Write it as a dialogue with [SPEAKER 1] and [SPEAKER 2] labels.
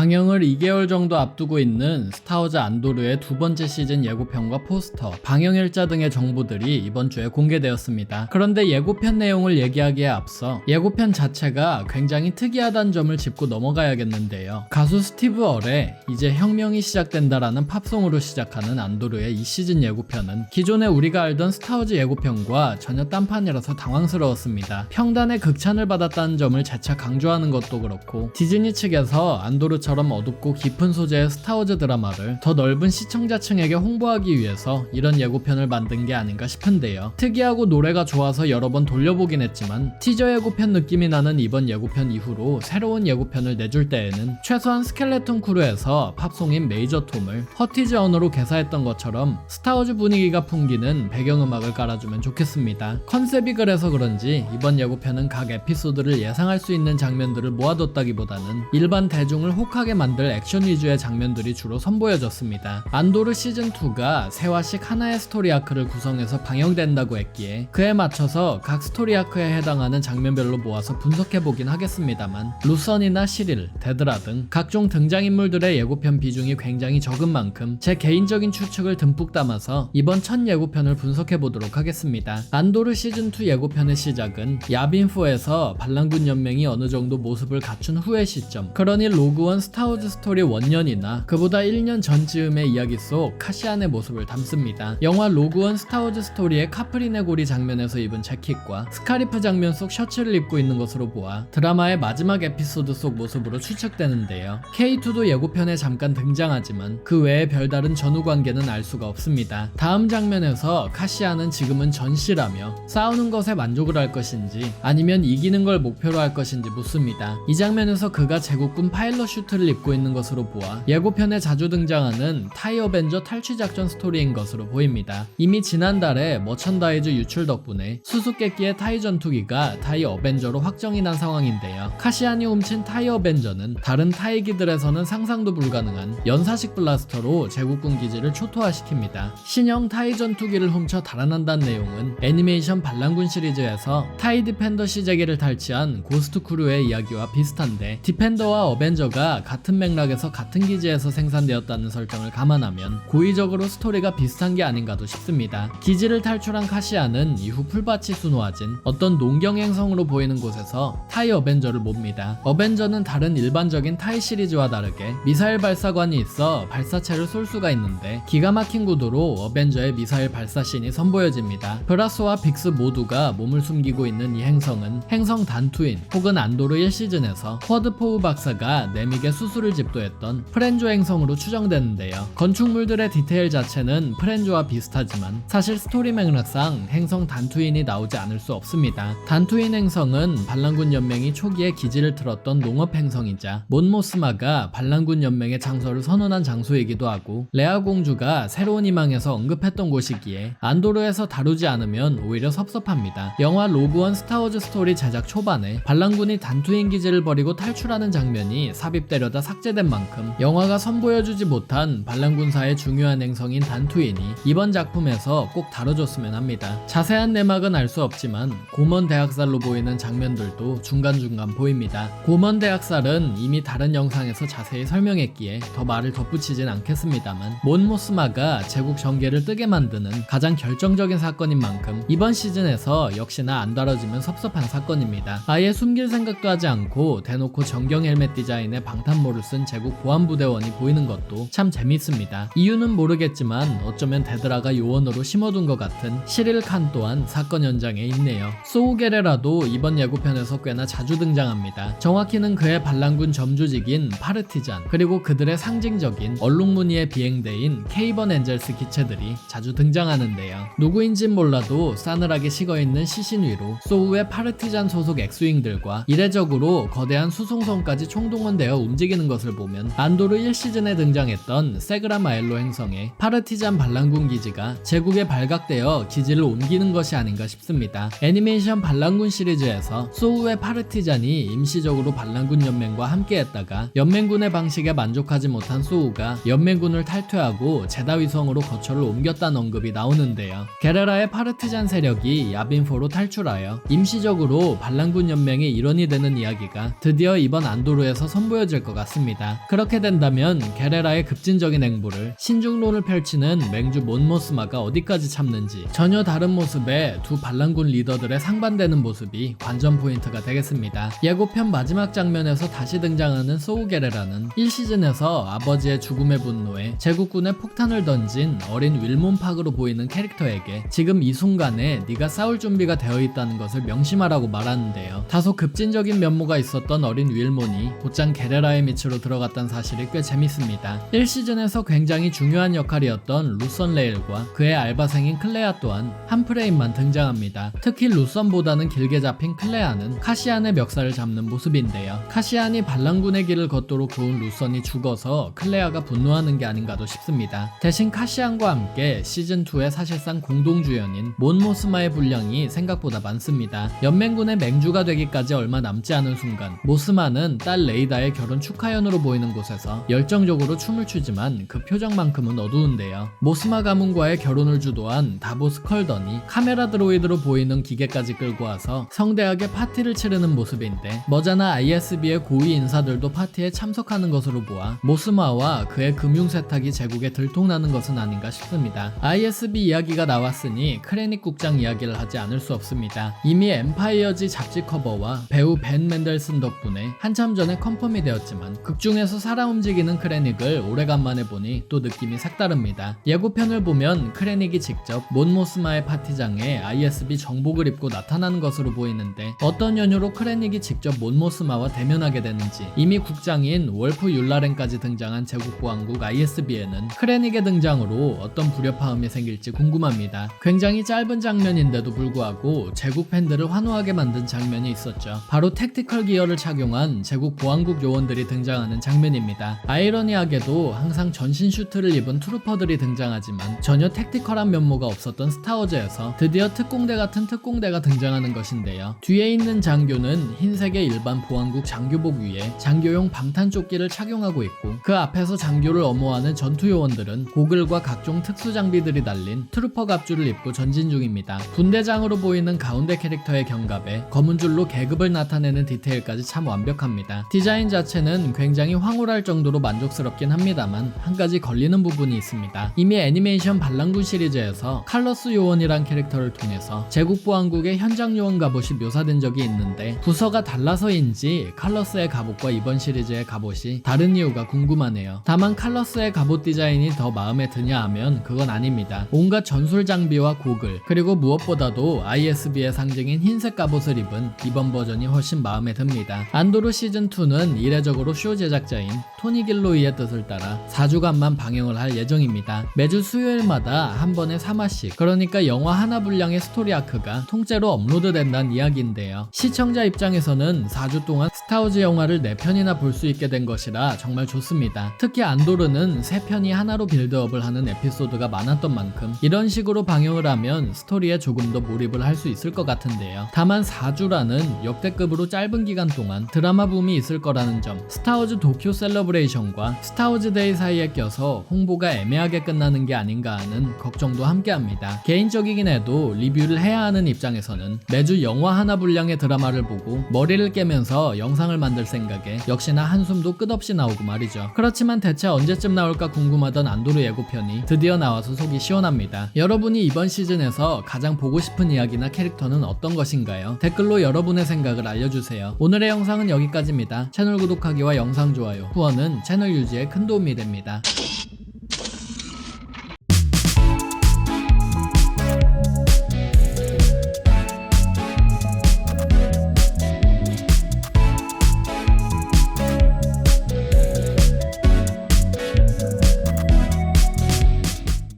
[SPEAKER 1] 방영을 2개월 정도 앞두고 있는 스타워즈 안도르의 두 번째 시즌 예고편과 포스터, 방영일자 등의 정보들이 이번 주에 공개되었습니다. 그런데 예고편 내용을 얘기하기에 앞서 예고편 자체가 굉장히 특이하다는 점을 짚고 넘어가야겠는데요. 가수 스티브 얼의 이제 혁명이 시작된다라는 팝송으로 시작하는 안도르의 이 시즌 예고편은 기존에 우리가 알던 스타워즈 예고편과 전혀 딴판이라서 당황스러웠습니다. 평단의 극찬을 받았다는 점을 재차 강조하는 것도 그렇고 디즈니 측에서 안도르처럼 어둡고 깊은 소재의 스타워즈 드라마를 더 넓은 시청자층에게 홍보하기 위해서 이런 예고편을 만든 게 아닌가 싶은데요. 특이하고 노래가 좋아서 여러 번 돌려보긴 했지만 티저 예고편 느낌이 나는 이번 예고편 이후로 새로운 예고편을 내줄 때에는 최소한 스켈레톤 크루에서 팝송인 메이저 톰을 허티즈 언어로 개사했던 것처럼 스타워즈 분위기가 풍기는 배경음악을 깔아주면 좋겠습니다. 컨셉이 그래서 그런지 이번 예고편은 각 에피소드를 예상할 수 있는 장면들을 모아뒀다기보다는 일반 대중을 혹하게 만들 액션 위주의 장면들이 주로 선보여졌습니다. 안도르 시즌2가 세화씩 하나의 스토리 아크를 구성해서 방영된다고 했기에 그에 맞춰서 각 스토리 아크에 해당하는 장면별로 모아서 분석해보긴 하겠습니다만 루선이나 시릴, 데드라 등 각종 등장인물들의 예고편 비중이 굉장히 적은 만큼 제 개인적인 추측을 듬뿍 담아서 이번 첫 예고편을 분석해보도록 하겠습니다. 안도르 시즌2 예고편의 시작은 야빈4에서 반란군 연맹이 어느 정도 모습을 갖춘 후의 시점, 그러니 로그원 스타워즈 스토리 원년이나 그보다 1년 전쯤의 이야기 속 카시안의 모습을 담습니다. 영화 로그원 스타워즈 스토리의 카프린의 고리 장면에서 입은 재킷과 스카리프 장면 속 셔츠를 입고 있는 것으로 보아 드라마의 마지막 에피소드 속 모습으로 추측되는데요. K2도 예고편에 잠깐 등장하지만 그 외에 별다른 전후 관계는 알 수가 없습니다. 다음 장면에서 카시안은 지금은 전시라며 싸우는 것에 만족을 할 것인지 아니면 이기는 걸 목표로 할 것인지 묻습니다. 이 장면에서 그가 제국군 파일럿 슈트를 입고 있는 것으로 보아 예고편에 자주 등장하는 타이 어벤져 탈취 작전 스토리인 것으로 보입니다. 이미 지난달에 머천다이즈 유출 덕분에 수수께끼의 타이 전투기가 타이 어벤져로 확정이 난 상황인데요. 카시안이 훔친 타이 어벤져는 다른 타이기들에서는 상상도 불가능한 연사식 블라스터로 제국군 기지를 초토화시킵니다. 신형 타이 전투기를 훔쳐 달아난다는 내용은 애니메이션 반란군 시리즈에서 타이 디펜더 시제기를 탈취한 고스트 크루의 이야기와 비슷한데 디펜더와 어벤져가 같은 맥락에서 같은 기지에서 생산되었다는 설정을 감안하면 고의적으로 스토리가 비슷한 게 아닌가도 싶습니다. 기지를 탈출한 카시안은 이후 풀밭이 수놓아진 어떤 농경 행성으로 보이는 곳에서 타이 어벤져를 몹니다. 어벤져는 다른 일반적인 타이 시리즈와 다르게 미사일 발사관이 있어 발사체를 쏠 수가 있는데 기가 막힌 구도로 어벤져의 미사일 발사씬이 선보여집니다. 브라스와 빅스 모두가 몸을 숨기고 있는 이 행성은 행성 단투인 혹은 안도르 1시즌에서 쿼드포우 박사가 네믹의 수술을 집도했던 프렌조 행성으로 추정되는데요. 건축물들의 디테일 자체는 프렌조와 비슷하지만 사실 스토리 맥락상 행성 단투인이 나오지 않을 수 없습니다. 단투인 행성은 반란군 연맹이 초기에 기지를 틀었던 농업 행성이자 몬모스마가 반란군 연맹의 장소를 선언한 장소이기도 하고 레아 공주가 새로운 희망에서 언급했던 곳이기에 안도르에서 다루지 않으면 오히려 섭섭합니다. 영화 로그원 스타워즈 스토리 제작 초반에 반란군이 단투인 기지를 버리고 탈출하는 장면이 삽입되려다 삭제된 만큼 영화가 선보여주지 못한 반란군사의 중요한 행성인 단투인이 이번 작품에서 꼭 다뤄줬으면 합니다. 자세한 내막은 알 수 없지만 고먼 대학살로 보이는 장면들도 중간중간 보입니다. 고먼 대학살은 이미 다른 영상에서 자세히 설명했기에 더 말을 덧붙이진 않겠습니다만 몬모스마가 제국 전개를 뜨게 만드는 가장 결정적인 사건인 만큼 이번 시즌에서 역시나 안 다뤄지면 섭섭한 사건입니다. 아예 숨길 생각도 하지 않고 대놓고 전경 헬멧 디자인의 방탄모를 쓴 제국 보안부대원이 보이는 것도 참 재밌습니다. 이유는 모르겠지만 어쩌면 데드라가 요원으로 심어둔 것 같은 시릴 칸 또한 사건 현장에 있네요. 소우 게레라도 이번 예고편에서 꽤나 자주 등장합니다. 정확히는 그의 반란군 점주직인 파르티잔 그리고 그들의 상징적인 얼룩무늬의 비행대인 케이번 엔젤스 기체들이 자주 등장하는데요. 누구인진 몰라도 싸늘하게 식어있는 시신 위로 소우의 파르티잔 소속 엑스윙들과 이례적으로 거대한 수송선까지 총동원되어 움직이는 것을 보면 안도르 1시즌에 등장했던 세그라마엘로 행성의 파르티잔 반란군 기지가 제국에 발각되어 기지를 옮기는 것이 아닌가 싶습니다. 애니메이션 반란군 시리즈에서 소우의 파르티잔이 임시적으로 반란군 연맹과 함께했다가 연맹군의 방식에 만족하지 못한 소우가 연맹군을 탈퇴하고 제다위성으로 거처를 옮겼다는 언급이 나오는데요. 게레라의 파르티잔 세력이 야빈4로 탈출하여 임시적으로 반란군 연맹의 일원이 되는 이야기가 드디어 이번 안도르에서 선보여질 것 것 같습니다. 그렇게 된다면 게레라의 급진적인 행보를 신중론을 펼치는 맹주 몬모스마가 어디까지 참는지 전혀 다른 모습의 두 반란군 리더들의 상반되는 모습이 관전 포인트가 되겠습니다. 예고편 마지막 장면에서 다시 등장하는 소우 게레라는 1시즌에서 아버지의 죽음의 분노에 제국군에 폭탄을 던진 어린 윌몬 팍으로 보이는 캐릭터에게 지금 이 순간에 네가 싸울 준비가 되어 있다는 것을 명심하라고 말하는데요. 다소 급진적인 면모가 있었던 어린 윌몬이 곧장 게레라의 밑으로 들어갔다는 사실이 꽤 재밌습니다. 1시즌에서 굉장히 중요한 역할이었던 루선 레일과 그의 알바생인 클레아 또한 한 프레임만 등장합니다. 특히 루선보다는 길게 잡힌 클레아는 카시안의 멱살을 잡는 모습인데요. 카시안이 반란군의 길을 걷도록 도운 루선이 죽어서 클레아가 분노하는 게 아닌가도 싶습니다. 대신 카시안과 함께 시즌2의 사실상 공동주연인 몬모스마의 분량이 생각보다 많습니다. 연맹군의 맹주가 되기까지 얼마 남지 않은 순간 모스마는 딸 레이다의 결혼 축하연으로 보이는 곳에서 열정적으로 춤을 추지만 그 표정만큼은 어두운데요. 모스마 가문과의 결혼을 주도한 다보스 컬던이 카메라 드로이드로 보이는 기계까지 끌고 와서 성대하게 파티를 치르는 모습인데 머자나 ISB의 고위 인사들도 파티에 참석하는 것으로 보아 모스마와 그의 금융 세탁이 제국에 들통나는 것은 아닌가 싶습니다. ISB 이야기가 나왔으니 크레닉 국장 이야기를 하지 않을 수 없습니다. 이미 엠파이어지 잡지 커버와 배우 벤 맨델슨 덕분에 한참 전에 컨펌이 되었지만 극중에서 살아 움직이는 크레닉을 오래간만에 보니 또 느낌이 색다릅니다. 예고편을 보면 크레닉이 직접 몬모스마의 파티장에 ISB 정복을 입고 나타나는 것으로 보이는데 어떤 연유로 크레닉이 직접 몬모스마와 대면하게 되는지 이미 국장인 월프 율라렌까지 등장한 제국보안국 ISB에는 크레닉의 등장으로 어떤 불협화음이 생길지 궁금합니다. 굉장히 짧은 장면인데도 불구하고 제국 팬들을 환호하게 만든 장면이 있었죠. 바로 택티컬 기어를 착용한 제국 보안국 요원들이 등장하는 장면입니다. 아이러니하게도 항상 전신 슈트를 입은 트루퍼들이 등장하지만 전혀 택티컬한 면모가 없었던 스타워즈에서 드디어 특공대 같은 특공대가 등장하는 것인데요. 뒤에 있는 장교는 흰색의 일반 보안국 장교복 위에 장교용 방탄조끼를 착용하고 있고 그 앞에서 장교를 엄호하는 전투요원들은 고글과 각종 특수장비들이 달린 트루퍼 갑주를 입고 전진 중입니다. 분대장으로 보이는 가운데 캐릭터의 견갑에 검은 줄로 계급을 나타내는 디테일까지 참 완벽합니다. 디자인 자체는 굉장히 황홀할 정도로 만족스럽긴 합니다만 한 가지 걸리는 부분이 있습니다. 이미 애니메이션 반란군 시리즈에서 칼러스 요원이란 캐릭터를 통해서 제국보안국의 현장 요원 갑옷이 묘사된 적이 있는데 부서가 달라서인지 칼러스의 갑옷과 이번 시리즈의 갑옷이 다른 이유가 궁금하네요. 다만 칼러스의 갑옷 디자인이 더 마음에 드냐 하면 그건 아닙니다. 온갖 전술 장비와 고글 그리고 무엇보다도 ISB의 상징인 흰색 갑옷을 입은 이번 버전이 훨씬 마음에 듭니다. 안도르 시즌2는 이례적으로 쇼 제작자인 토니 길로이의 뜻을 따라 4주간만 방영을 할 예정입니다. 매주 수요일마다 한 번에 3화씩 그러니까 영화 하나 분량의 스토리 아크가 통째로 업로드된다는 이야기인데요. 시청자 입장에서는 4주 동안 스타워즈 영화를 4편이나 볼 수 있게 된 것이라 정말 좋습니다. 특히 안도르는 3편이 하나로 빌드업을 하는 에피소드가 많았던 만큼 이런 식으로 방영을 하면 스토리에 조금 더 몰입을 할 수 있을 것 같은데요. 다만 4주라는 역대급으로 짧은 기간 동안 드라마 붐이 있을 거라는 점, 스타워즈 도쿄 셀러브레이션과 스타워즈 데이 사이에 껴서 홍보가 애매하게 끝나는 게 아닌가 하는 걱정도 함께합니다. 개인적이긴 해도 리뷰를 해야 하는 입장에서는 매주 영화 하나 분량의 드라마를 보고 머리를 깨면서 영상을 만들 생각에 역시나 한숨도 끝없이 나오고 말이죠. 그렇지만 대체 언제쯤 나올까 궁금하던 안도르 예고편이 드디어 나와서 속이 시원합니다. 여러분이 이번 시즌에서 가장 보고 싶은 이야기나 캐릭터는 어떤 것인가요? 댓글로 여러분의 생각을 알려주세요. 오늘의 영상은 여기까지입니다. 채널 구독하기와 영상 좋아요, 후원은 채널 유지에 큰 도움이 됩니다.